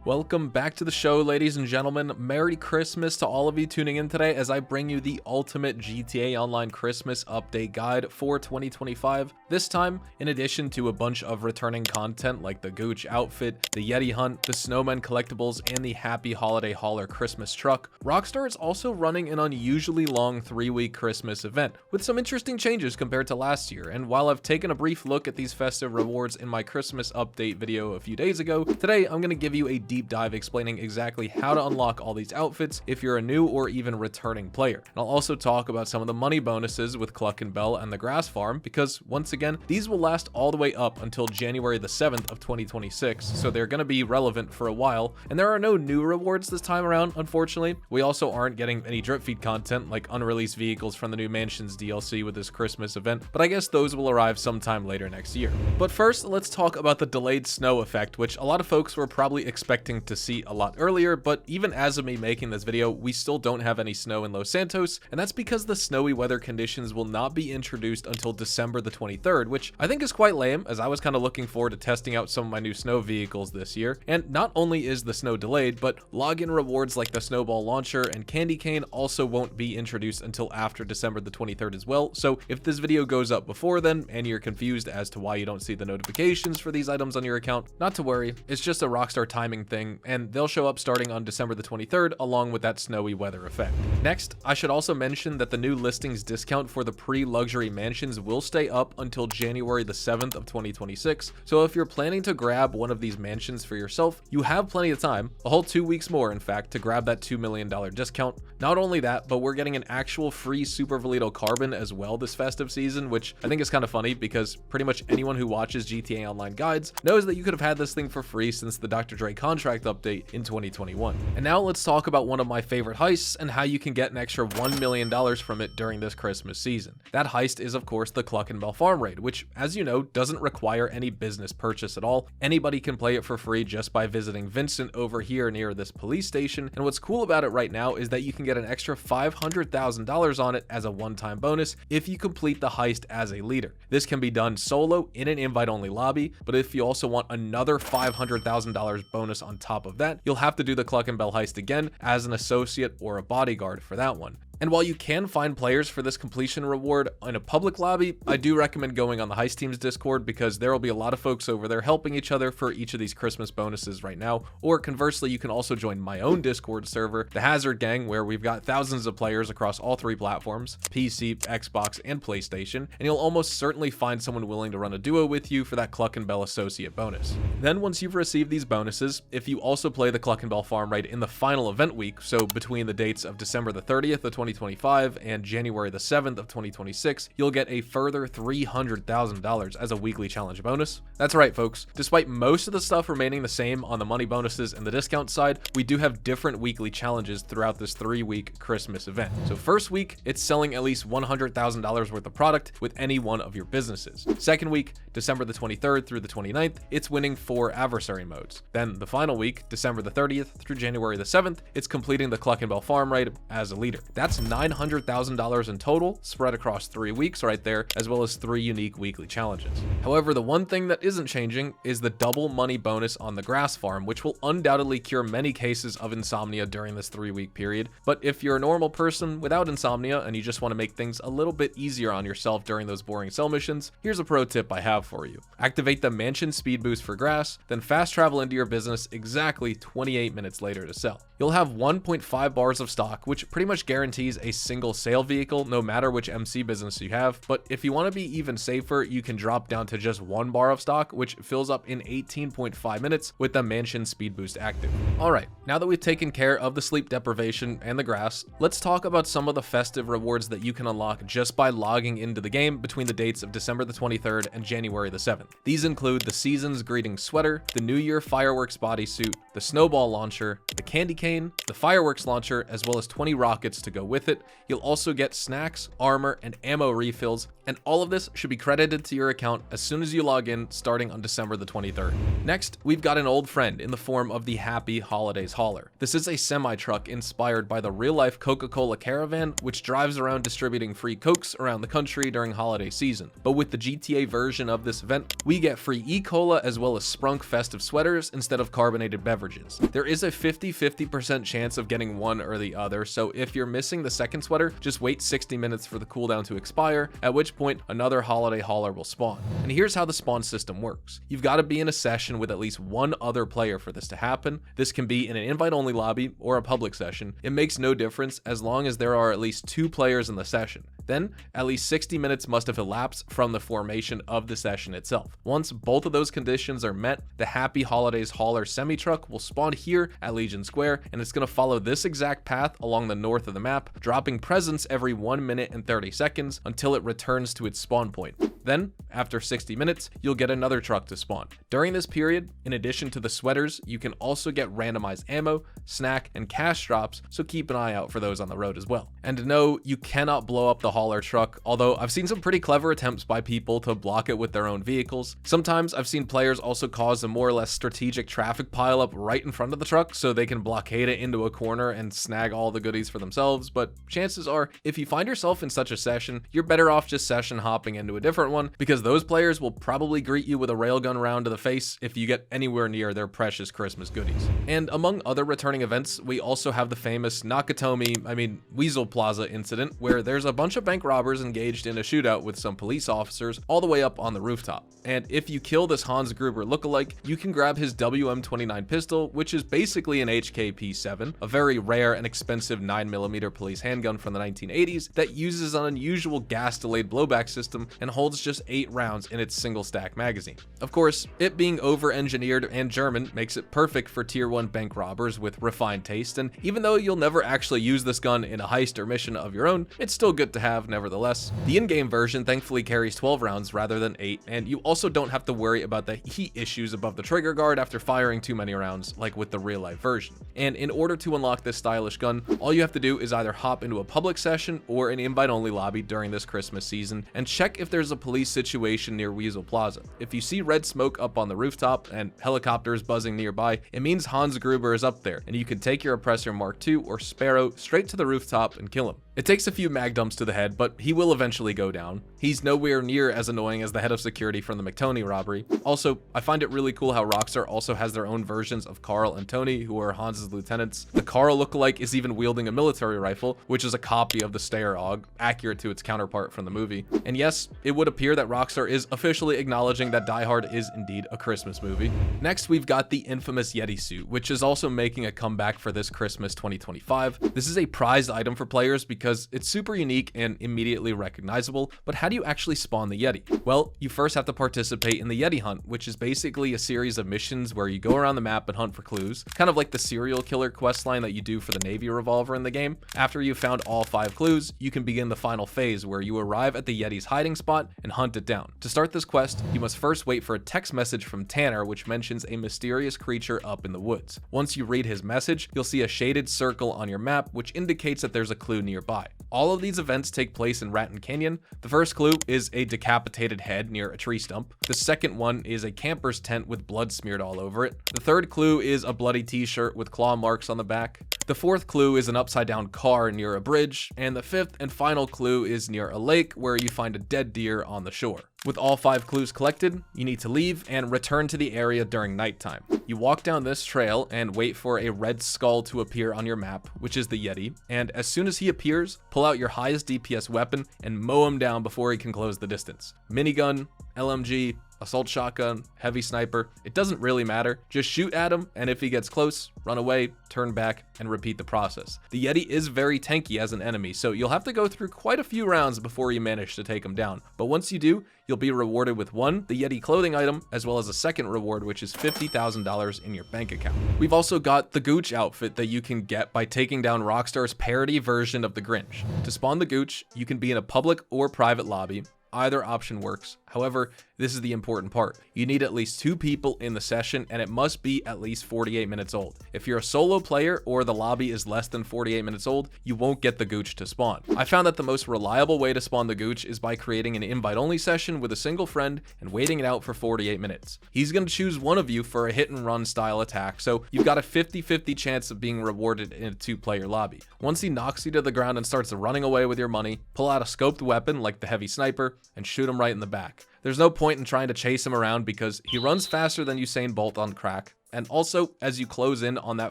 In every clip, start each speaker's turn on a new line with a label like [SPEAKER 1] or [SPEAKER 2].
[SPEAKER 1] Welcome back to the show, ladies and gentlemen. Merry Christmas to all of you tuning in today as I bring you the ultimate GTA Online Christmas update guide for 2025. This time, in addition to a bunch of returning content like the Gooch outfit, the Yeti hunt, the Snowman collectibles, and the Happy Holiday Hauler Christmas truck, Rockstar is also running an unusually long 3-week Christmas event with some interesting changes compared to last year. And while I've taken a brief look at these festive rewards in my Christmas update video a few days ago, today I'm going to give you a deep dive explaining exactly how to unlock all these outfits if you're a new or even returning player. And I'll also talk about some of the money bonuses with Cluckin Bell and the grass farm, because once again, these will last all the way up until January the 7th of 2026, so they're going to be relevant for a while. And there are no new rewards this time around, unfortunately. We also aren't getting any drip feed content like unreleased vehicles from the new Mansions DLC with this Christmas event, but I guess those will arrive sometime later next year. But first, let's talk about the delayed snow effect, which a lot of folks were probably expecting to see a lot earlier, but even as of me making this video, we still don't have any snow in Los Santos, and that's because the snowy weather conditions will not be introduced until December the 23rd, which I think is quite lame, as I was kind of looking forward to testing out some of my new snow vehicles this year. And not only is the snow delayed, but login rewards like the snowball launcher and candy cane also won't be introduced until after December the 23rd as well. So if this video goes up before then and you're confused as to why you don't see the notifications for these items on your account, not to worry, it's just a Rockstar timing thing, and they'll show up starting on December the 23rd along with that snowy weather effect. Next, I should also mention that the new listings discount for the pre-luxury mansions will stay up until January the 7th of 2026. So if you're planning to grab one of these mansions for yourself, you have plenty of time, a whole 2 weeks more in fact, to grab that $2 million discount. Not only that, but we're getting an actual free Super Velito carbon as well this festive season, which I think is kind of funny because pretty much anyone who watches GTA Online guides knows that you could have had this thing for free since the Dr. Dre contract update in 2021. And now let's talk about one of my favorite heists and how you can get an extra $1 million from it during this Christmas season. That heist is of course the Cluckin Bell farm raid, which, as you know, doesn't require any business purchase at all. Anybody can play it for free just by visiting Vincent over here near this police station. And what's cool about it right now is that you can get an extra $500,000 on it as a one-time bonus if you complete the heist as a leader. This can be done solo in an invite-only lobby, but if you also want another $500,000 bonus on top of that, you'll have to do the Cluckin Bell heist again as an associate or a bodyguard for that one. And while you can find players for this completion reward in a public lobby, I do recommend going on the Heist Team's Discord, because there will be a lot of folks over there helping each other for each of these Christmas bonuses right now. Or conversely, you can also join my own Discord server, the Hazard Gang, where we've got thousands of players across all 3 platforms, PC, Xbox, and PlayStation, and you'll almost certainly find someone willing to run a duo with you for that Cluckin Bell associate bonus. Then once you've received these bonuses, if you also play the Cluckin Bell farm raid in the final event week, so between the dates of December the 30th of 2025 and January the 7th of 2026, you'll get a further $300,000 as a weekly challenge bonus. That's right, folks. Despite most of the stuff remaining the same on the money bonuses and the discount side, we do have different weekly challenges throughout this 3-week Christmas event. So first week, it's selling at least $100,000 worth of product with any one of your businesses. Second week, December the 23rd through the 29th, it's winning 4 adversary modes. Then the final week, December the 30th through January the 7th, it's completing the Cluckin Bell farm raid as a leader. That's $900,000 in total, spread across 3 weeks right there, as well as 3 unique weekly challenges. However, the one thing that isn't changing is the double money bonus on the grass farm, which will undoubtedly cure many cases of insomnia during this 3-week period. But if you're a normal person without insomnia and you just want to make things a little bit easier on yourself during those boring cell missions, here's a pro tip I have for you. Activate the mansion speed boost for grass, then fast travel into your business exactly 28 minutes later to sell. You'll have 1.5 bars of stock, which pretty much guarantees a single sale vehicle no matter which MC business you have. But if you want to be even safer, you can drop down to just 1 bar of stock, which fills up in 18.5 minutes with the mansion speed boost active. Alright, now that we've taken care of the sleep deprivation and the grass, let's talk about some of the festive rewards that you can unlock just by logging into the game between the dates of December the 23rd and January the 7th. These include the Season's Greetings sweater, the New Year fireworks bodysuit, the snowball launcher, the candy cane, the fireworks launcher, as well as 20 rockets to go with it. You'll also get snacks, armor, and ammo refills, and all of this should be credited to your account as soon as you log in, starting on December the 23rd. Next, we've got an old friend in the form of the Happy Holidays hauler. This is a semi-truck inspired by the real-life Coca-Cola caravan, which drives around distributing free Cokes around the country during holiday season. But with the GTA version of this event, we get free e-cola as well as Sprunk festive sweaters instead of carbonated beverages. There is a 50-50% chance of getting one or the other, so if you're missing the second sweater, just wait 60 minutes for the cooldown to expire, at which point another holiday hauler will spawn. And here's how the spawn system works. You've got to be in a session with at least one other player for this to happen. This can be in an invite-only lobby or a public session. It makes no difference as long as there are at least 2 players in the session. Then, at least 60 minutes must have elapsed from the formation of the session itself. Once both of those conditions are met, the Happy Holidays hauler semi-truck will spawn here at Legion Square, and it's going to follow this exact path along the north of the map, dropping presents every 1 minute and 30 seconds until it returns to its spawn point. Then, after 60 minutes, you'll get another truck to spawn. During this period, in addition to the sweaters, you can also get randomized ammo, snack, and cash drops, so keep an eye out for those on the road as well. And no, you cannot blow up the hauler truck, although I've seen some pretty clever attempts by people to block it with their own vehicles. Sometimes I've seen players also cause a more or less strategic traffic pileup right in front of the truck so they can blockade it into a corner and snag all the goodies for themselves, but chances are, if you find yourself in such a session, you're better off just session hopping into a different one, because those players will probably greet you with a railgun round to the face if you get anywhere near their precious Christmas goodies. And among other returning events, we also have the famous Weazel Plaza incident, where there's a bunch of bank robbers engaged in a shootout with some police officers all the way up on the rooftop. And if you kill this Hans Gruber lookalike, you can grab his WM-29 pistol, which is basically an HK-P7, a very rare and expensive 9mm police handgun from the 1980s that uses an unusual gas-delayed blowback system and holds just 8 rounds in its single stack magazine. Of course, it being over-engineered and German makes it perfect for tier 1 bank robbers with refined taste, and even though you'll never actually use this gun in a heist or mission of your own, it's still good to have nevertheless. The in-game version thankfully carries 12 rounds rather than 8, and you also don't have to worry about the heat issues above the trigger guard after firing too many rounds like with the real-life version. And in order to unlock this stylish gun, all you have to do is either hop into a public session or an invite-only lobby during this Christmas season and check if there's a police situation near Weazel Plaza. If you see red smoke up on the rooftop and helicopters buzzing nearby, it means Hans Gruber is up there, and you can take your Oppressor Mark II or Sparrow straight to the rooftop and kill him. It takes a few mag dumps to the head, but he will eventually go down. He's nowhere near as annoying as the head of security from the McTony robbery. Also, I find it really cool how Rockstar also has their own versions of Carl and Tony, who are Hans's lieutenants. The Carl lookalike is even wielding a military rifle, which is a copy of the Steyr AUG, accurate to its counterpart from the movie. And yes, it would appear that Rockstar is officially acknowledging that Die Hard is indeed a Christmas movie. Next, we've got the infamous Yeti suit, which is also making a comeback for this Christmas 2025. This is a prized item for players because it's super unique and immediately recognizable, but how do you actually spawn the Yeti? Well, you first have to participate in the Yeti hunt, which is basically a series of missions where you go around the map and hunt for clues, kind of like the serial killer questline that you do for the Navy revolver in the game. After you've found all 5 clues, you can begin the final phase where you arrive at the Yeti's hiding spot and hunt it down. To start this quest, you must first wait for a text message from Tanner which mentions a mysterious creature up in the woods. Once you read his message, you'll see a shaded circle on your map which indicates that there's a clue nearby. All of these events take place in Raton Canyon. The first clue is a decapitated head near a tree stump. The second one is a camper's tent with blood smeared all over it. The third clue is a bloody t-shirt with claw marks on the back. The fourth clue is an upside down car near a bridge. And the fifth and final clue is near a lake where you find a dead deer on the shore. With all 5 clues collected, you need to leave and return to the area during nighttime. You walk down this trail and wait for a red skull to appear on your map, which is the Yeti, and as soon as he appears, pull out your highest DPS weapon and mow him down before he can close the distance. Minigun, LMG, assault shotgun, heavy sniper, it doesn't really matter. Just shoot at him, and if he gets close, run away, turn back, and repeat the process. The Yeti is very tanky as an enemy, so you'll have to go through quite a few rounds before you manage to take him down. But once you do, you'll be rewarded with the Yeti clothing item, as well as a second reward, which is $50,000 in your bank account. We've also got the Gooch outfit that you can get by taking down Rockstar's parody version of the Grinch. To spawn the Gooch, you can be in a public or private lobby. either option works. However, this is the important part. You need at least 2 people in the session, and it must be at least 48 minutes old. If you're a solo player or the lobby is less than 48 minutes old, you won't get the Gooch to spawn. I found that the most reliable way to spawn the Gooch is by creating an invite-only session with a single friend and waiting it out for 48 minutes. He's going to choose one of you for a hit-and-run style attack, so you've got a 50-50 chance of being rewarded in a 2-player lobby. Once he knocks you to the ground and starts running away with your money, pull out a scoped weapon like the heavy sniper and shoot him right in the back. There's no point in trying to chase him around because he runs faster than Usain Bolt on crack. And also, as you close in on that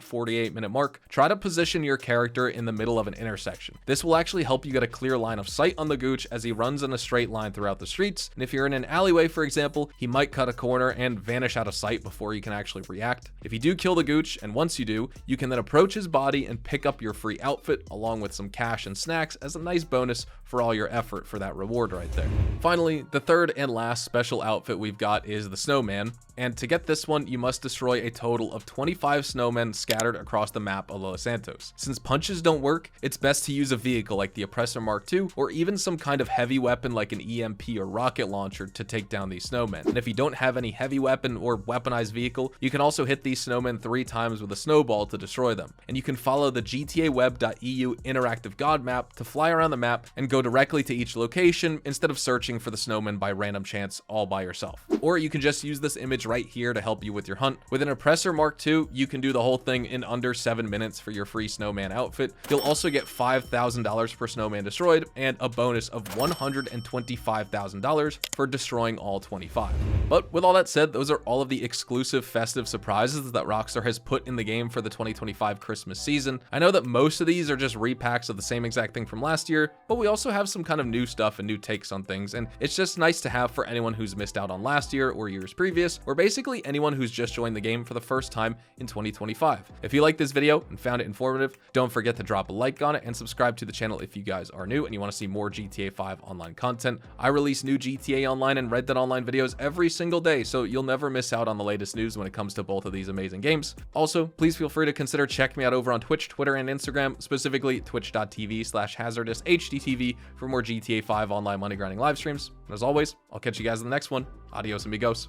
[SPEAKER 1] 48-minute mark, try to position your character in the middle of an intersection. This will actually help you get a clear line of sight on the Gooch as he runs in a straight line throughout the streets. And if you're in an alleyway, for example, he might cut a corner and vanish out of sight before you can actually react. If you do kill the Gooch, and once you do, you can then approach his body and pick up your free outfit along with some cash and snacks as a nice bonus for all your effort for that reward right there. Finally, the third and last special outfit we've got is the Snowman. And to get this one, you must destroy a total of 25 snowmen scattered across the map of Los Santos. Since punches don't work, it's best to use a vehicle like the Oppressor Mark II or even some kind of heavy weapon like an EMP or rocket launcher to take down these snowmen. And if you don't have any heavy weapon or weaponized vehicle, you can also hit these snowmen 3 times with a snowball to destroy them. And you can follow the GTAweb.eu interactive god map to fly around the map and go directly to each location instead of searching for the snowmen by random chance all by yourself. Or you can just use this image right here to help you with your hunt. With an Oppressor Mark II, you can do the whole thing in under 7 minutes for your free snowman outfit. You'll also get $5,000 per snowman destroyed and a bonus of $125,000 for destroying all 25. But with all that said, those are all of the exclusive festive surprises that Rockstar has put in the game for the 2025 Christmas season. I know that most of these are just repacks of the same exact thing from last year, but we also have some kind of new stuff and new takes on things, and it's just nice to have for anyone who's missed out on last year or years previous, or basically anyone who's just joined the game for the first time in 2025. If you liked this video and found it informative, don't forget to drop a like on it and subscribe to the channel if you guys are new and you want to see more GTA 5 online content. I release new GTA Online and Red Dead Online videos every single day, so you'll never miss out on the latest news when it comes to both of these amazing games. Also, please feel free to consider checking me out over on Twitch, Twitter, and Instagram, specifically twitch.tv/hazardoushdtv for more GTA 5 online money grinding live streams. And as always, I'll catch you guys in the next one. Adios, amigos.